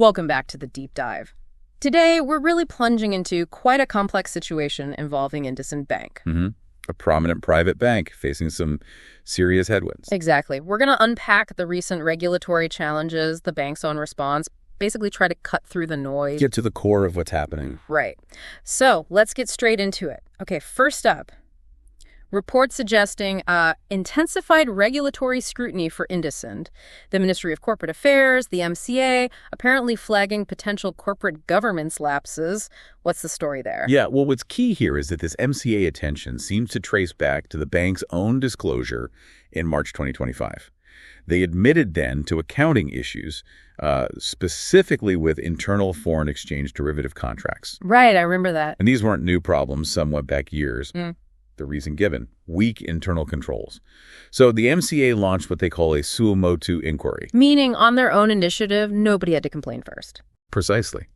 Welcome back to the deep dive. Today, we're really plunging into quite a complex situation involving IndusInd Bank. A prominent private bank facing some serious headwinds. Exactly. We're going to unpack the recent regulatory challenges, the bank's own response, basically try to cut through the noise. Get to the core of what's happening. Right. So let's get straight into it. Okay, first up, reports suggesting intensified regulatory scrutiny for IndusInd. The Ministry of Corporate Affairs, the MCA, apparently flagging potential corporate governance lapses. What's the story there? Yeah, well, what's key here is that this MCA attention seems to trace back to the bank's own disclosure in March 2025. They admitted then to accounting issues, specifically with internal foreign exchange derivative contracts. Right, I remember that. And these weren't new problems, some went back years. The reason given, weak internal controls. So the MCA launched what they call a suo motu inquiry. Meaning on their own initiative, nobody had to complain first. Precisely.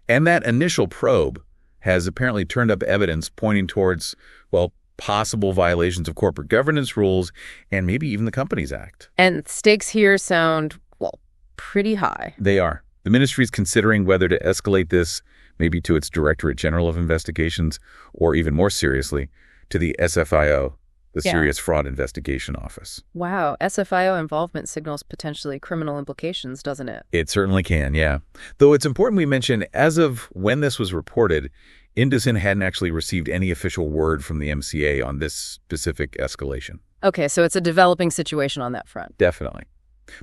And that initial probe has apparently turned up evidence pointing towards, well, possible violations of corporate governance rules and maybe even the Companies Act. And stakes here sound, well, pretty high. They are. The ministry is considering whether to escalate this maybe to its Directorate General of Investigations or even more seriously, to the SFIO, the Serious Fraud Investigation Office. Wow, SFIO involvement signals potentially criminal implications, doesn't it? It certainly can, yeah. Though it's important we mention, as of when this was reported, IndusInd hadn't actually received any official word from the MCA on this specific escalation. Okay, so it's a developing situation on that front. Definitely.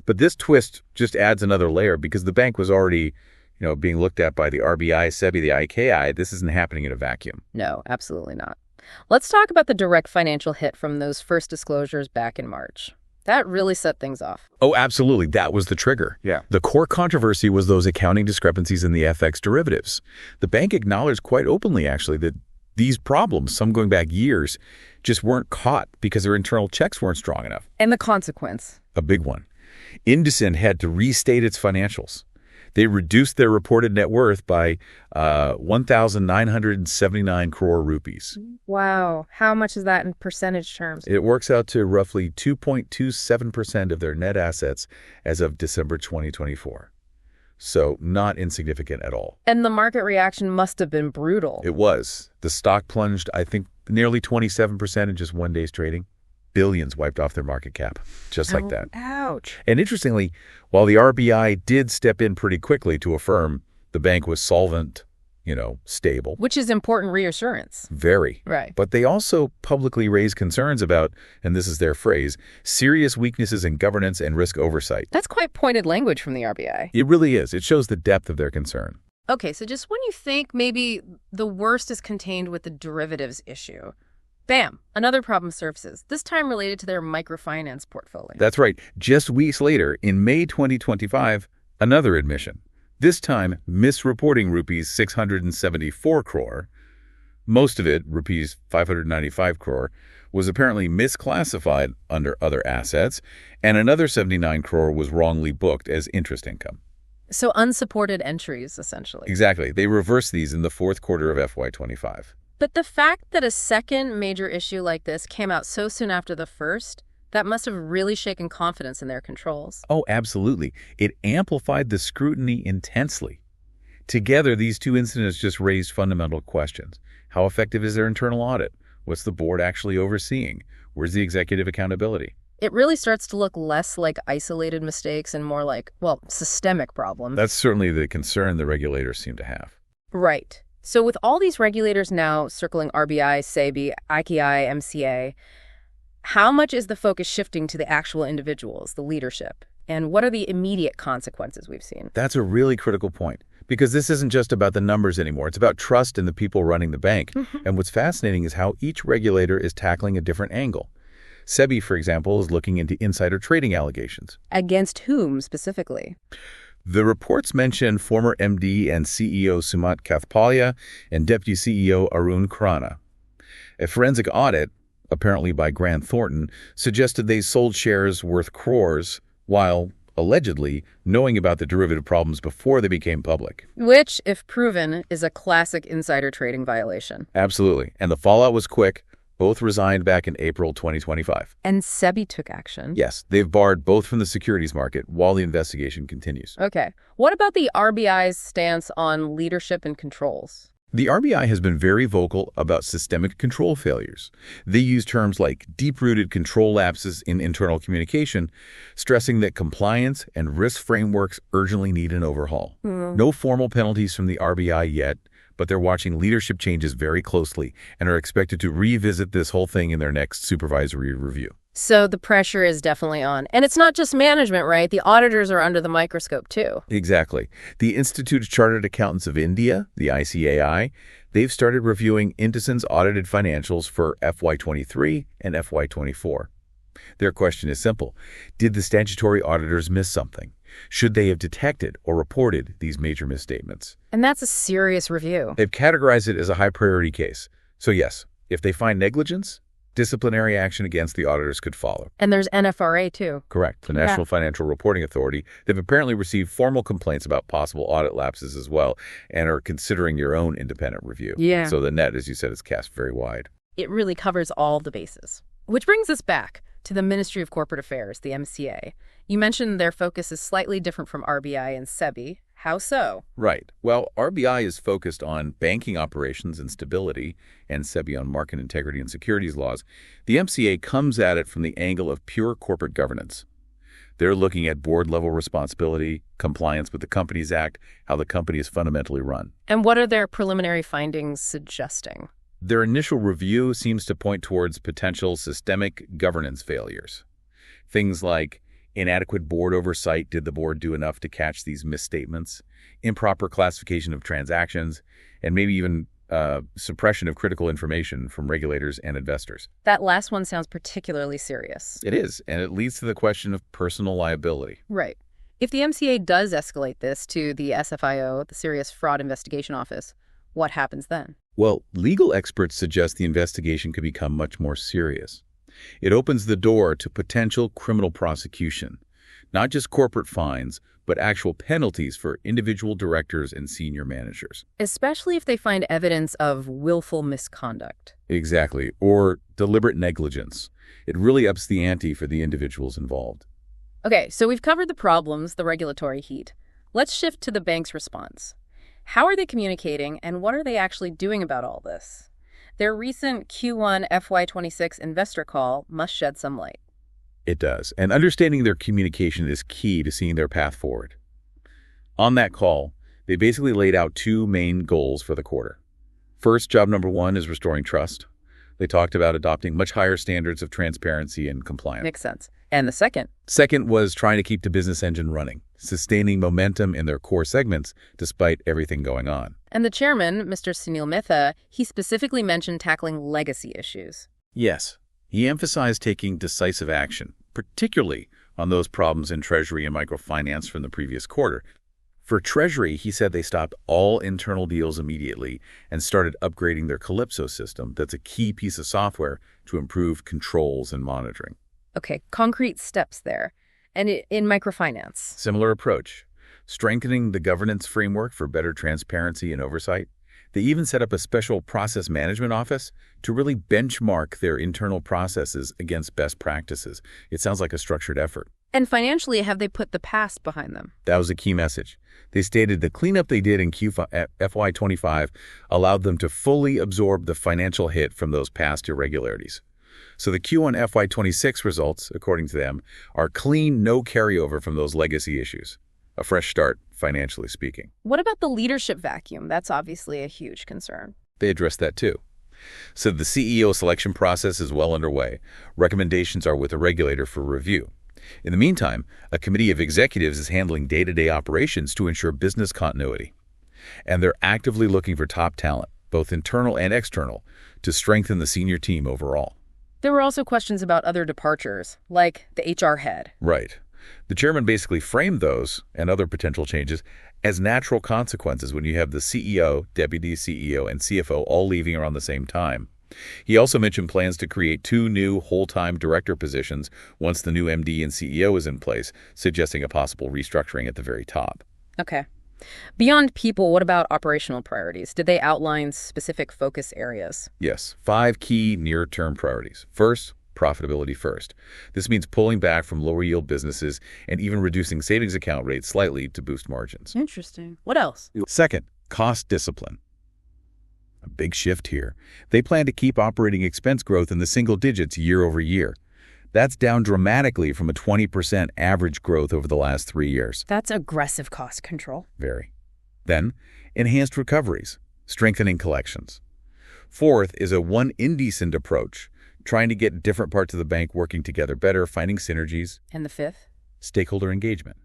But this twist just adds another layer because the bank was already, being looked at by the RBI, SEBI, the ICAI. This isn't happening in a vacuum. No, absolutely not. Let's talk about the direct financial hit from those first disclosures back in March. That really set things off. Oh, absolutely. That was the trigger. Yeah. The core controversy was those accounting discrepancies in the FX derivatives. The bank acknowledged quite openly, actually, that these problems, some going back years, just weren't caught because their internal checks weren't strong enough. And the consequence? A big one. IndusInd had to restate its financials. They reduced their reported net worth by 1,979 crore rupees. Wow. How much is that in percentage terms? It works out to roughly 2.27% of their net assets as of December 2024. So not insignificant at all. And the market reaction must have been brutal. It was. The stock plunged, I think, nearly 27% in just one day's trading. Billions wiped off their market cap, just like that. Ouch. And interestingly, while the RBI did step in pretty quickly to affirm the bank was solvent, stable. Which is important reassurance. Very. Right. But they also publicly raised concerns about, and this is their phrase, serious weaknesses in governance and risk oversight. That's quite pointed language from the RBI. It really is. It shows the depth of their concern. Okay, so just when you think maybe the worst is contained with the derivatives issue, bam, another problem surfaces, this time related to their microfinance portfolio. That's right. Just weeks later, in May 2025, another admission. This time, misreporting rupees 674 crore, most of it, rupees 595 crore, was apparently misclassified under other assets, and another 79 crore was wrongly booked as interest income. So unsupported entries, essentially. Exactly. They reversed these in the fourth quarter of FY25. But the fact that a second major issue like this came out so soon after the first, that must have really shaken confidence in their controls. Oh, absolutely. It amplified the scrutiny intensely. Together, these two incidents just raised fundamental questions. How effective is their internal audit? What's the board actually overseeing? Where's the executive accountability? It really starts to look less like isolated mistakes and more like, systemic problems. That's certainly the concern the regulators seem to have. Right. So with all these regulators now circling RBI, SEBI, ICAI, MCA, how much is the focus shifting to the actual individuals, the leadership? And what are the immediate consequences we've seen? That's a really critical point, because this isn't just about the numbers anymore. It's about trust in the people running the bank. And what's fascinating is how each regulator is tackling a different angle. SEBI, for example, is looking into insider trading allegations. Against whom specifically? The reports mention former MD and CEO Sumat Kathpalia and Deputy CEO Arun Khurana. A forensic audit, apparently by Grant Thornton, suggested they sold shares worth crores while, allegedly, knowing about the derivative problems before they became public. Which, if proven, is a classic insider trading violation. Absolutely. And the fallout was quick. Both resigned back in April 2025. And SEBI took action. Yes, they've barred both from the securities market while the investigation continues. Okay. What about the RBI's stance on leadership and controls? The RBI has been very vocal about systemic control failures. They use terms like deep-rooted control lapses in internal communication, stressing that compliance and risk frameworks urgently need an overhaul. No formal penalties from the RBI yet, but they're watching leadership changes very closely and are expected to revisit this whole thing in their next supervisory review. So the pressure is definitely on. And it's not just management, right? The auditors are under the microscope, too. Exactly. The Institute of Chartered Accountants of India, the ICAI, they've started reviewing IndusInd's audited financials for FY23 and FY24. Their question is simple. Did the statutory auditors miss something? Should they have detected or reported these major misstatements? And that's a serious review. They've categorized it as a high-priority case. So yes, if they find negligence, disciplinary action against the auditors could follow. And there's NFRA, too. Correct. The National Financial Reporting Authority. They've apparently received formal complaints about possible audit lapses as well and are considering your own independent review. Yeah. So the net, as you said, is cast very wide. It really covers all the bases. Which brings us back to the Ministry of Corporate Affairs, the MCA. You mentioned their focus is slightly different from RBI and SEBI. How so? Right. Well, RBI is focused on banking operations and stability, and SEBI on market integrity and securities laws. The MCA comes at it from the angle of pure corporate governance. They're looking at board-level responsibility, compliance with the Companies Act, how the company is fundamentally run. And what are their preliminary findings suggesting? Their initial review seems to point towards potential systemic governance failures. Things like inadequate board oversight, did the board do enough to catch these misstatements, improper classification of transactions, and maybe even suppression of critical information from regulators and investors. That last one sounds particularly serious. It is, and it leads to the question of personal liability. Right. If the MCA does escalate this to the SFIO, the Serious Fraud Investigation Office, what happens then? Well, legal experts suggest the investigation could become much more serious. It opens the door to potential criminal prosecution, not just corporate fines, but actual penalties for individual directors and senior managers. Especially if they find evidence of willful misconduct. Exactly, or deliberate negligence. It really ups the ante for the individuals involved. Okay, so we've covered the problems, the regulatory heat. Let's shift to the bank's response. How are they communicating, and what are they actually doing about all this? Their recent Q1 FY26 investor call must shed some light. It does, and understanding their communication is key to seeing their path forward. On that call, they basically laid out two main goals for the quarter. First, job number one is restoring trust. They talked about adopting much higher standards of transparency and compliance. Makes sense. And the second? Second was trying to keep the business engine running, sustaining momentum in their core segments despite everything going on. And the chairman, Mr. Sunil Mehta, he specifically mentioned tackling legacy issues. Yes, he emphasized taking decisive action, particularly on those problems in Treasury and microfinance from the previous quarter. For Treasury, he said they stopped all internal deals immediately and started upgrading their Calypso system. That's a key piece of software to improve controls and monitoring. Okay, concrete steps there. And in microfinance? Similar approach, strengthening the governance framework for better transparency and oversight. They even set up a special process management office to really benchmark their internal processes against best practices. It sounds like a structured effort. And financially, have they put the past behind them? That was a key message. They stated the cleanup they did in FY25 allowed them to fully absorb the financial hit from those past irregularities. So the Q1 FY26 results, according to them, are clean, no carryover from those legacy issues. A fresh start, financially speaking. What about the leadership vacuum? That's obviously a huge concern. They addressed that too. So the CEO selection process is well underway. Recommendations are with the regulator for review. In the meantime, a committee of executives is handling day-to-day operations to ensure business continuity. And they're actively looking for top talent, both internal and external, to strengthen the senior team overall. There were also questions about other departures, like the HR head. Right. The chairman basically framed those and other potential changes as natural consequences when you have the CEO, deputy CEO, and CFO all leaving around the same time. He also mentioned plans to create 2 new whole-time director positions once the new MD and CEO is in place, suggesting a possible restructuring at the very top. Okay. Beyond people, what about operational priorities? Did they outline specific focus areas? Yes, 5 key near-term priorities. First, profitability first. This means pulling back from lower-yield businesses and even reducing savings account rates slightly to boost margins. Interesting. What else? Second, cost discipline. A big shift here. They plan to keep operating expense growth in the single digits year over year. That's down dramatically from a 20% average growth over the last 3 years. That's aggressive cost control. Very. Then, enhanced recoveries, strengthening collections. Fourth is a one IndusInd approach, trying to get different parts of the bank working together better, finding synergies. And the fifth? Stakeholder engagement.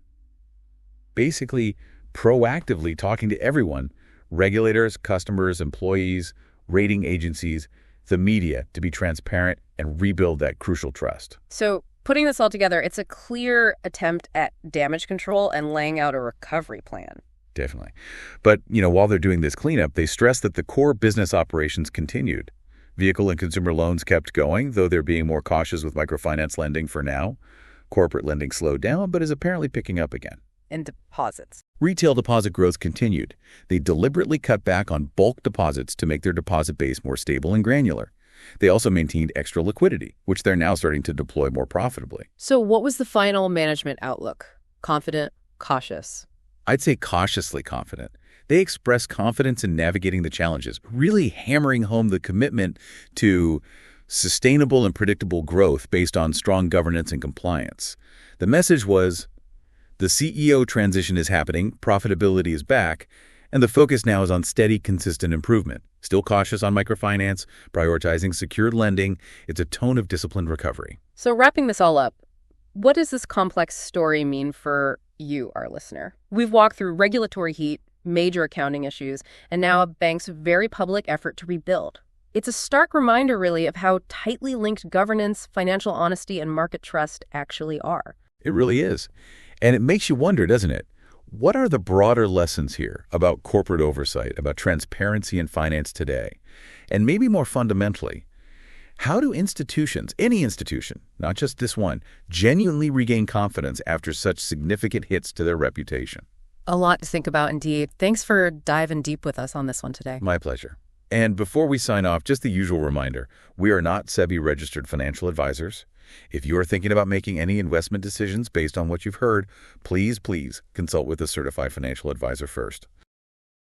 Basically, proactively talking to everyone, regulators, customers, employees, rating agencies, the media, to be transparent and rebuild that crucial trust. So, putting this all together, it's a clear attempt at damage control and laying out a recovery plan. Definitely. But, while they're doing this cleanup, they stress that the core business operations continued. Vehicle and consumer loans kept going, though they're being more cautious with microfinance lending for now. Corporate lending slowed down, but is apparently picking up again. And deposits. Retail deposit growth continued. They deliberately cut back on bulk deposits to make their deposit base more stable and granular. They also maintained extra liquidity, which they're now starting to deploy more profitably. So what was the final management outlook? Confident, cautious? I'd say cautiously confident. They express confidence in navigating the challenges, really hammering home the commitment to sustainable and predictable growth based on strong governance and compliance. The message was, the CEO transition is happening, profitability is back, and the focus now is on steady, consistent improvement. Still cautious on microfinance, prioritizing secured lending. It's a tone of disciplined recovery. So wrapping this all up, what does this complex story mean for you, our listener? We've walked through regulatory heat, major accounting issues, and now a bank's very public effort to rebuild. It's a stark reminder, really, of how tightly linked governance, financial honesty, and market trust actually are. It really is. And it makes you wonder, doesn't it? What are the broader lessons here about corporate oversight, about transparency in finance today? And maybe more fundamentally, how do institutions, any institution, not just this one, genuinely regain confidence after such significant hits to their reputation? A lot to think about, indeed. Thanks for diving deep with us on this one today. My pleasure. And before we sign off, just the usual reminder, we are not SEBI-registered financial advisors. If you are thinking about making any investment decisions based on what you've heard, please consult with a certified financial advisor first.